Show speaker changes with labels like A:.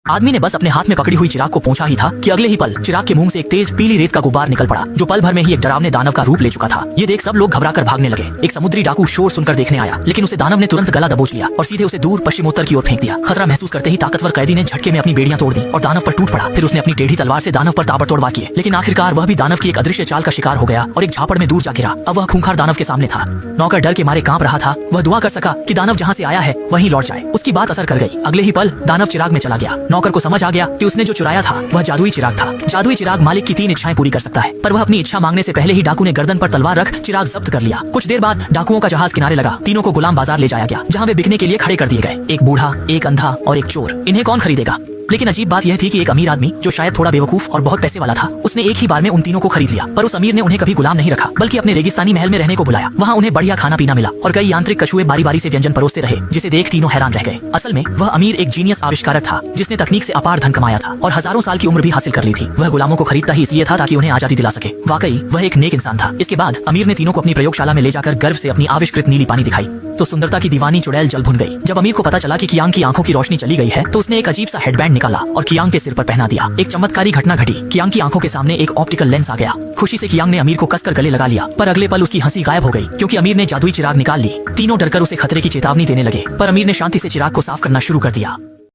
A: आदमी ने बस अपने हाथ में पकड़ी हुई चिराग को पहुंचा ही था कि अगले ही पल चिराग के मुंह से एक तेज पीली रेत का गुब्बार निकल पड़ा, जो पल भर में ही एक डरावने दानव का रूप ले चुका था। ये देख सब लोग घबराकर भागने लगे। एक समुद्री डाकू शोर सुनकर देखने आया, लेकिन उसे दानव ने तुरंत गला दबोच लिया और सीधे उसे दूर पश्चिमोत्तर की ओर फेंक दिया। खतरा महसूस करते ही ताकतवर कैदी ने झटके में अपनी बेड़ियां तोड़ दी और दानव पर टूट पड़ा। फिर उसने अपनी टेढ़ी तलवार से दानव पर ताबड़तोड़ वार किए, लेकिन आखिरकार वह भी दानव की एक अदृश्य चाल का शिकार हो गया और एक झापड़ में दूर जा गिरा। अब वह खूंखार दानव के सामने था। नौकर डर के मारे कांप रहा था। वह दुआ कर सका कि दानव जहाँ से आया है वहीं लौट जाए। उसकी बात असर कर गई। अगले ही पल दानव चिराग में चला गया। नौकर को समझ आ गया कि उसने जो चुराया था वह जादुई चिराग था। जादुई चिराग मालिक की 3 इच्छाएं पूरी कर सकता है, पर वह अपनी इच्छा मांगने से पहले ही डाकू ने गर्दन पर तलवार रख चिराग जब्त कर लिया। कुछ देर बाद डाकुओं का जहाज किनारे लगा। तीनों को गुलाम बाजार ले जाया गया, जहाँ वे बिकने के लिए खड़े कर दिए गए। एक बूढ़ा, एक अंधा और एक चोर। इन्हें कौन खरीदेगा? लेकिन अजीब बात यह थी कि एक अमीर आदमी जो शायद थोड़ा बेवकूफ और बहुत पैसे वाला था, उसने एक ही बार में उन तीनों को खरीद लिया। पर उस अमीर ने उन्हें कभी गुलाम नहीं रखा, बल्कि अपने रेगिस्तानी महल में रहने को बुलाया। वहाँ उन्हें बढ़िया खाना पीना मिला और कई यांत्रिक कछुए बारी बारी से व्यंजन परोसते रहे, जिसे देख तीनों हैरान रह गए। असल में वह अमीर एक जीनियस आविष्कारक था, जिसने तकनीक से अपार धन कमाया था और हजारों साल की उम्र भी हासिल कर ली थी। वह गुलामों को खरीदता ही इसलिए था ताकि उन्हें आजादी दिला सके। वाकई वह एक नेक इंसान था। इसके बाद अमीर ने तीनों को अपनी प्रयोगशाला में ले जाकर गर्व से अपनी आविष्कृत नीली पानी दिखाई, तो सुंदरता की दीवानी चुड़ैल जल भुन गई। जब अमीर को पता चला कि कियांग की आंखों की रोशनी चली गई है, तो उसने एक अजीब सा हेडबैंड निकाला और कियांग के सिर पर पहना दिया। एक चमत्कारी घटना घटी। कियांग की आंखों के सामने एक ऑप्टिकल लेंस आ गया। खुशी से कियांग ने अमीर को कसकर गले लगा लिया, पर अगले पल उसकी हंसी गायब हो गई, क्योंकि अमीर ने जादुई चिराग निकाल ली। तीनों डरकर उसे खतरे की चेतावनी देने लगे, पर अमीर ने शांति से चिराग को साफ करना शुरू कर दिया।